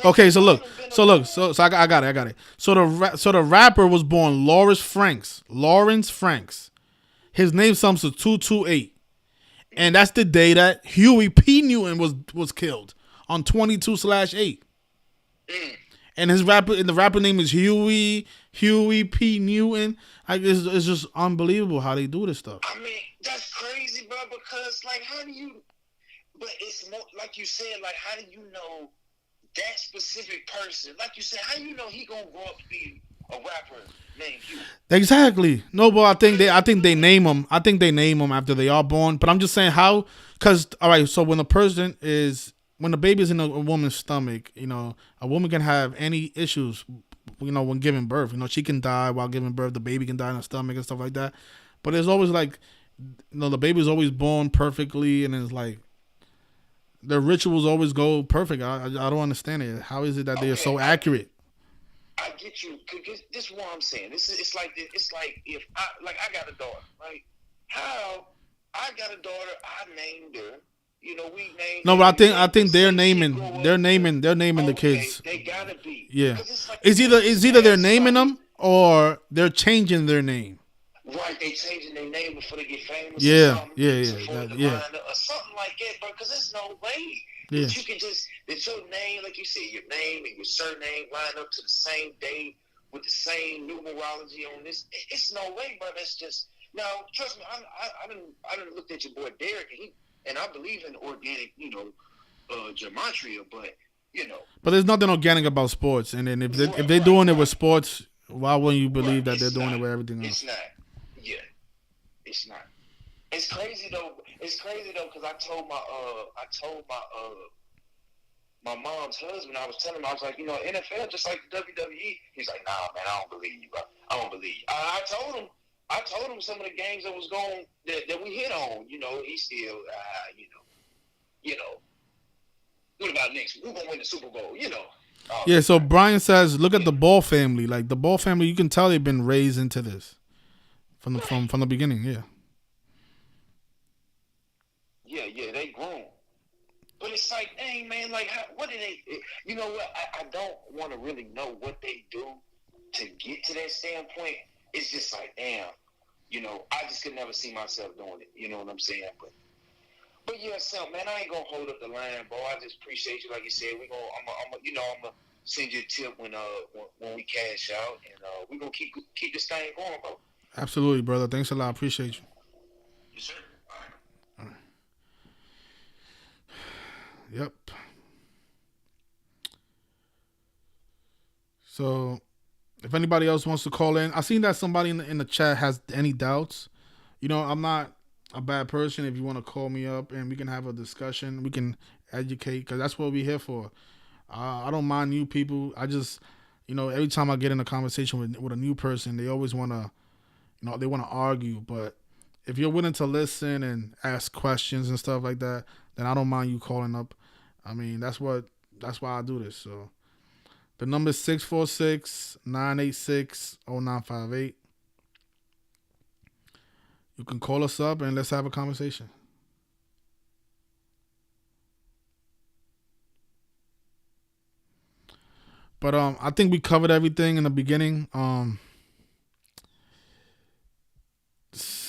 okay, so look, so I got it. So the rapper was born Lawrence Franks. His name sums to 228, and that's the day that Huey P. Newton was killed on 22/8. and the rapper name is Huey P. Newton. It's just unbelievable how they do this stuff. I mean, that's crazy, bro. Because like, how do you? But it's more like you said. Like, how do you know that specific person? Like you said, how do you know he gonna grow up to be a rapper named Huey? Exactly. No, but I think they name them. I think they name them after they are born. But I'm just saying how, because all right. So when the baby's in a woman's stomach, a woman can have any issues, when giving birth. She can die while giving birth. The baby can die in her stomach and stuff like that. But there's always like, the baby's always born perfectly, and it's like the rituals always go perfect. I don't understand it. How is it that they are so accurate? I get you. This is what I'm saying. It's like if I got a daughter, right? How I got a daughter, I named her. We named. No, but I think they're naming the kids. They gotta be. Yeah. Like It's either they're naming them or they're changing their name. Right, they changing their name before they get famous. Yeah, or yeah, or something like that, bro. Because there's no way that you can that your name, like you said, your name and your surname line up to the same day with the same numerology on this. It's no way, bro. That's just now. Trust me, I didn't look at your boy Derek, and I believe in organic, gematria, but. But there's nothing organic about sports, and then if they're doing it with sports, why wouldn't you believe that they're doing it with everything else? It's not. Yeah, it's not. It's crazy though. Because I told my mom's husband. I was telling him, I was like, NFL just like the WWE. He's like, nah, man, I don't believe you, bro. I don't believe you. I told him some of the games that was going that we hit on. He still, what about next? We're gonna win the Super Bowl, Yeah. So Brian says, look at the Ball family. Like the Ball family, you can tell they've been raised into this from the beginning. Yeah. Yeah, they grown. But it's like, dang, man, like, what did they? You know what? I don't want to really know what they do to get to that standpoint. It's just like, damn, I just could never see myself doing it. You know what I'm saying? But yeah, Sam, man, I ain't gonna hold up the line, bro. I just appreciate you, like you said. I'm gonna send you a tip when we cash out, and we're gonna keep this thing going, bro. Absolutely, brother. Thanks a lot. Appreciate you. Yes, sir. All right. Yep. So, if anybody else wants to call in, I seen that somebody in the chat has any doubts. I'm not a bad person. If you want to call me up and we can have a discussion, we can educate, because that's what we're here for. I don't mind new people. I just, every time I get in a conversation with a new person, they always want to, they want to argue. But if you're willing to listen and ask questions and stuff like that, then I don't mind you calling up. I mean, that's why I do this. So the number is 646-986-0958. You can call us up and let's have a conversation. But I think we covered everything in the beginning.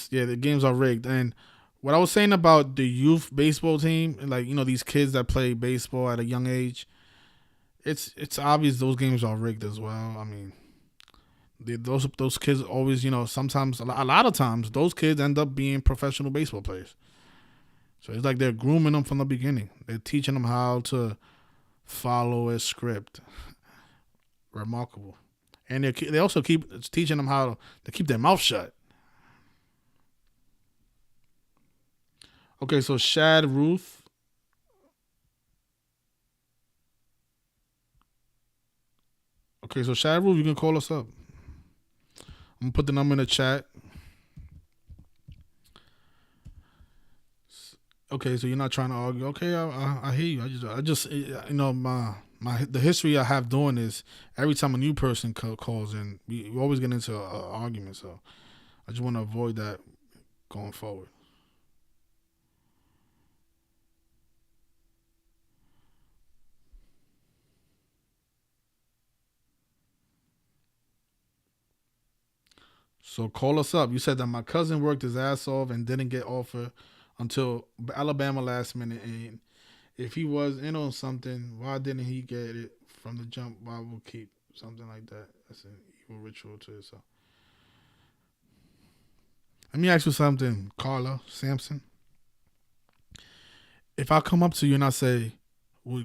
The games are rigged. And what I was saying about the youth baseball team, like, these kids that play baseball at a young age, it's obvious those games are rigged as well. I mean, those kids always, sometimes, a lot of times, those kids end up being professional baseball players. So it's like they're grooming them from the beginning. They're teaching them how to follow a script. Remarkable. And they also keep teaching them how to keep their mouth shut. Okay, so Shad Ruth. Okay, so Shad Ruth, you can call us up. I'm gonna put the number in the chat. Okay, so you're not trying to argue. Okay, I hear you. I just the history I have doing is every time a new person calls in, we always get into an argument. So I just want to avoid that going forward. So call us up. You said that my cousin worked his ass off and didn't get offered until Alabama last minute. And if he was in on something, why didn't he get it from the jump, I will keep something like that. That's an evil ritual to itself. Let me ask you something, Carla Sampson. If I come up to you and I say,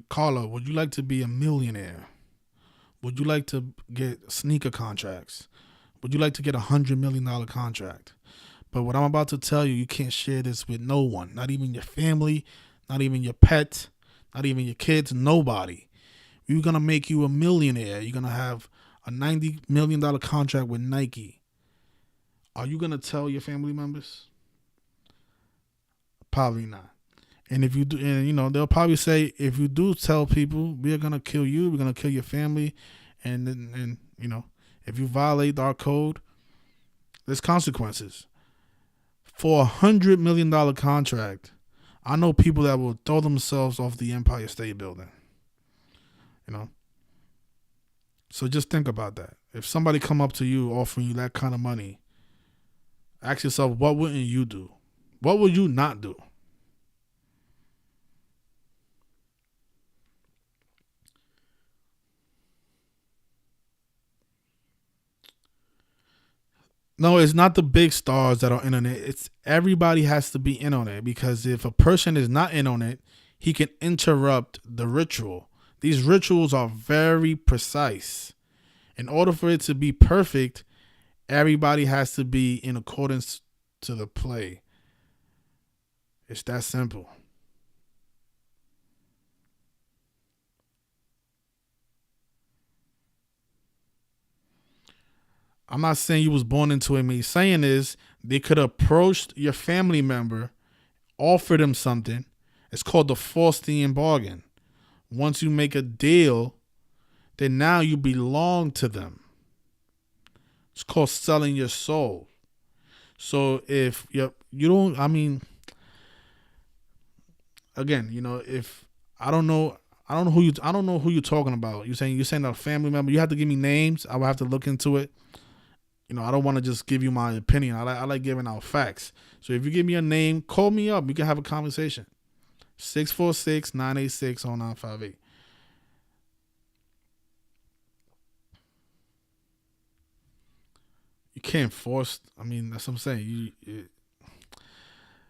Carla, would you like to be a millionaire? Would you like to get sneaker contracts? Would you like to get $100 million contract? But what I'm about to tell you, you can't share this with no one. Not even your family, not even your pets, not even your kids, nobody. We're going to make you a millionaire. You're going to have a $90 million contract with Nike. Are you going to tell your family members? Probably not. And if you do, and they'll probably say, if you do tell people, we're going to kill you, we're going to kill your family. And if you violate our code, there's consequences. For $100 million contract, I know people that will throw themselves off the Empire State Building. So just think about that. If somebody come up to you offering you that kind of money, ask yourself, what wouldn't you do? What would you not do? No, it's not the big stars that are in on it. It's everybody has to be in on it, because if a person is not in on it, he can interrupt the ritual. These rituals are very precise. In order for it to be perfect, everybody has to be in accordance to the play. It's that simple. I'm not saying you was born into it. Me saying is they could approach your family member, offer them something. It's called the faustian bargain. Once you make a deal, then now you belong to them. It's called selling your soul. So if you don't, again, if I don't know who you're talking about. You're saying a family member. You have to give me names. I will have to look into it. I don't want to just give you my opinion. I like giving out facts. So if you give me a name, call me up. We can have a conversation. 646-986-0958. You can't force. That's what I'm saying.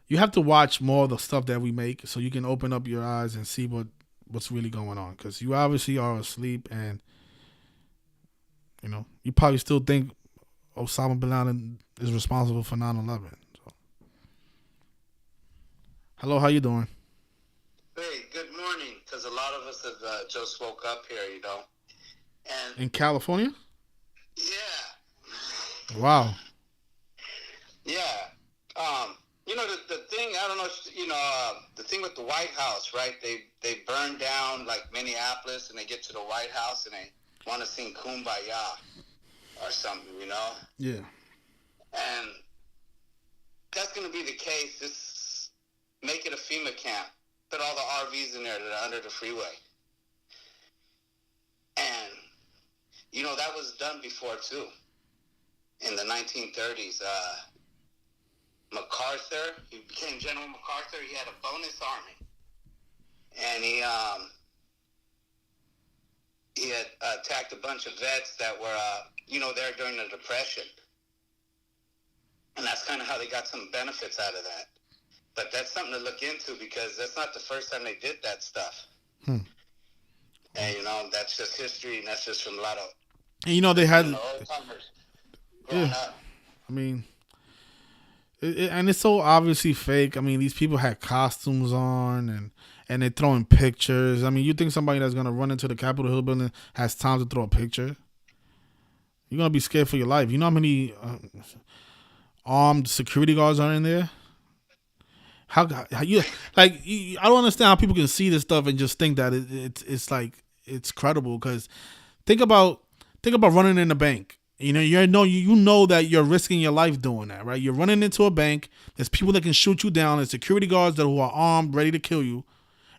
You have to watch more of the stuff that we make so you can open up your eyes and see what's really going on. Because you obviously are asleep, and you probably still think Osama bin Laden is responsible for 9/11. So. Hello, how you doing? Hey, good morning. Because a lot of us have just woke up here, And in California? Yeah. Wow. Yeah. The thing, I don't know if, the thing with the White House, right? They burned down, like, Minneapolis, and they get to the White House, and they want to sing Kumbaya or something, Yeah. And that's going to be the case. Just make it a FEMA camp. Put all the RVs in there that are under the freeway. And, that was done before, too. In the 1930s, MacArthur, he became General MacArthur. He had a bonus army. And he had attacked a bunch of vets that were, there during the Depression. And that's kind of how they got some benefits out of that. But that's something to look into, because that's not the first time they did that stuff. And, that's just history, and that's just from a lot of... And, they had... old timers growing up. And it's so obviously fake. These people had costumes on, and they're throwing pictures. You think somebody that's going to run into the Capitol Hill building has time to throw a picture? You're going to be scared for your life. You know how many armed security guards are in there? How you like? I don't understand how people can see this stuff and just think that it's like it's credible. Because think about running in a bank. You know that you're risking your life doing that, right? You're running into a bank. There's people that can shoot you down. There's security guards who are armed, ready to kill you.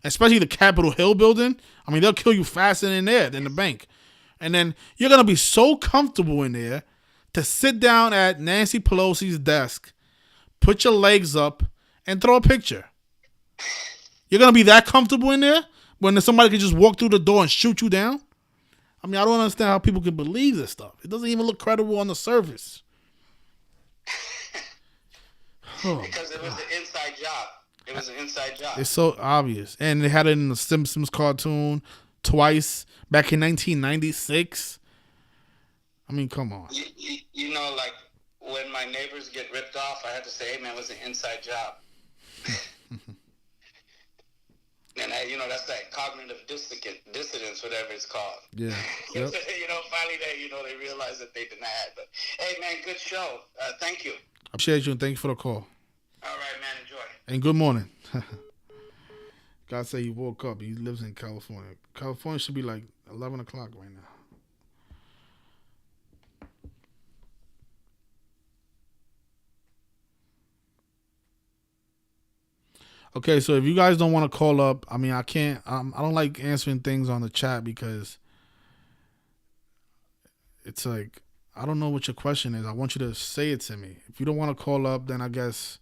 Especially the Capitol Hill building. They'll kill you faster in there than the bank. And then you're gonna be so comfortable in there to sit down at Nancy Pelosi's desk, put your legs up, and throw a picture. You're going to be that comfortable in there when somebody can just walk through the door and shoot you down? I mean, I don't understand how people can believe this stuff. It doesn't even look credible on the surface. Because it was the inside job. It was an inside job. It's so obvious. And they had it in the Simpsons cartoon twice back in 1996. I mean, come on. You know, like when my neighbors get ripped off, I have to say, hey, man, it was an inside job. And, that's that cognitive dissidence, whatever it's called. Yeah. Yep. Finally they realize that they denied. But, hey, man, good show. Thank you. I appreciate you, and thank you for the call. All right, man, enjoy. And good morning. God say he woke up. He lives in California. California should be like 11 o'clock right now. Okay, so if you guys don't want to call up, I mean, I can't. I don't like answering things on the chat because it's like, I don't know what your question is. I want you to say it to me. If you don't want to call up, then I guess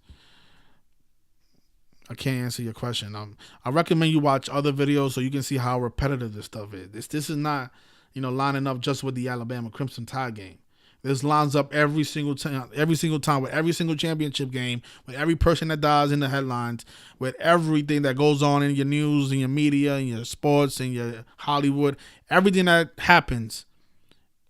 I can't answer your question. I recommend you watch other videos so you can see how repetitive this stuff is. This is not, lining up just with the Alabama Crimson Tide game. This lines up every single time with every single championship game, with every person that dies in the headlines, with everything that goes on in your news, in your media, in your sports, in your Hollywood, everything that happens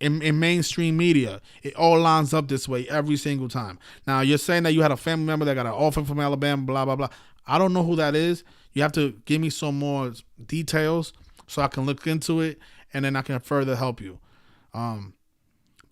in mainstream media. It all lines up this way every single time. Now, you're saying that you had a family member that got an offer from Alabama, blah, blah, blah. I don't know who that is. You have to give me some more details so I can look into it, and then I can further help you. The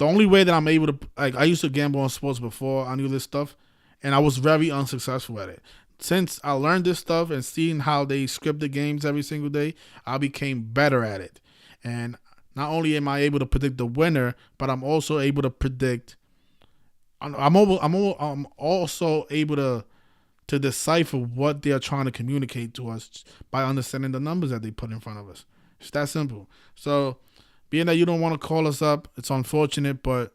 only way that I'm able to, I used to gamble on sports before I knew this stuff, and I was very unsuccessful at it. Since I learned this stuff and seeing how they script the games every single day, I became better at it. And not only am I able to predict the winner, but I'm also able to predict. I'm also able to decipher what they're trying to communicate to us by understanding the numbers that they put in front of us. It's that simple. So, being that you don't want to call us up, it's unfortunate, but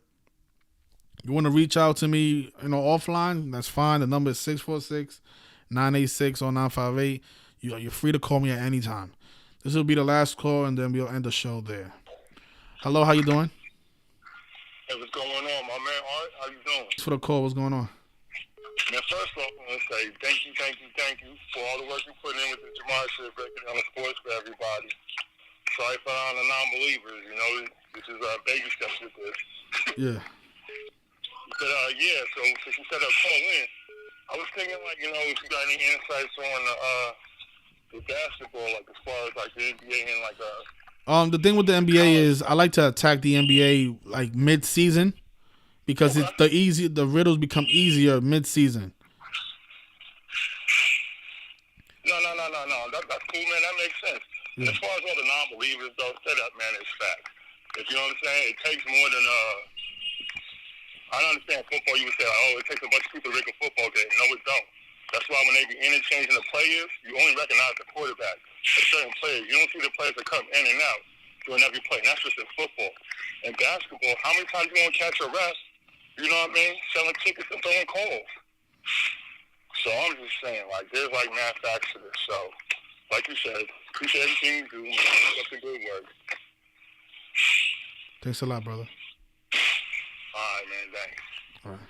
you want to reach out to me, offline, that's fine. The number is 646-986-0958. You're free to call me at any time. This will be the last call, and then we'll end the show there. Hello, how you doing? Hey, what's going on, my man Art? How you doing? Thanks for the call. What's going on? Man, first off, I want to say thank you for all the work you put in with the Gematria, breaking down the sports for everybody. Sorry for all the non-believers, this is a baby steps with this. Yeah. But, so since you said call in, I was thinking, if you got any insights on the basketball, as far as, the NBA and, the thing with the NBA is I like to attack the NBA, mid-season because it's the riddles become easier mid-season. No. That's cool, man. That makes sense. Yeah. As far as all the non-believers, though, say that, man, it's fact. If you know what I'm saying, it takes more than I don't understand football. You would say, it takes a bunch of people to make a football game. No, it don't. That's why when they be interchanging the players, you only recognize the quarterback. A certain players, you don't see the players that come in and out during every play. And that's just in football. In basketball, how many times you gonna catch a ref? You know what I mean? Selling tickets and throwing calls. So I'm just saying, there's mad facts to this. So, like you said, appreciate everything you do. Man. Keep up the good work. Thanks a lot, brother. All right, man. Thanks. All right.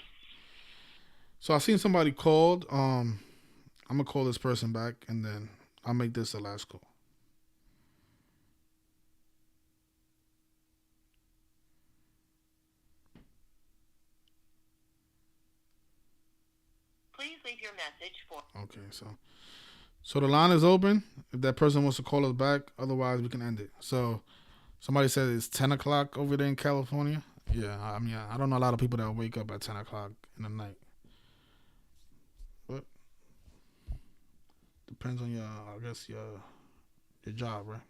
So I seen somebody called. I'm gonna call this person back, and then I'll make this the last call. Please leave your message for. Okay, so the line is open. If that person wants to call us back, otherwise we can end it. So somebody said it's 10 o'clock over there in California. Yeah, I mean, I don't know a lot of people that wake up at 10 o'clock in the night. But depends on your job, right?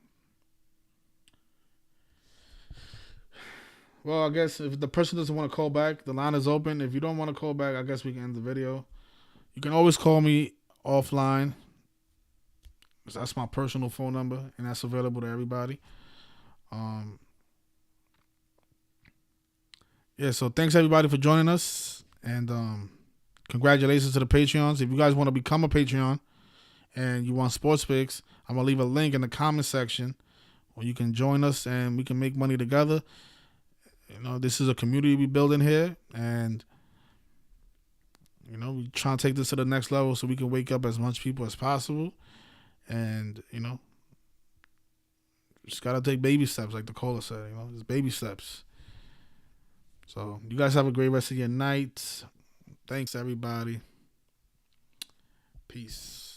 Well, I guess if the person doesn't want to call back, the line is open. If you don't want to call back, I guess we can end the video. You can always call me offline. That's my personal phone number, and that's available to everybody. So thanks everybody for joining us, and congratulations to the Patreons. If you guys want to become a Patreon and you want sports picks, I'm gonna leave a link in the comment section or you can join us and we can make money together. You know, this is a community we building here, and you know, we trying to take this to the next level so we can wake up as much people as possible. And you know, just gotta take baby steps, like the caller said. You know, just baby steps. So you guys have a great rest of your night. Thanks everybody. Peace.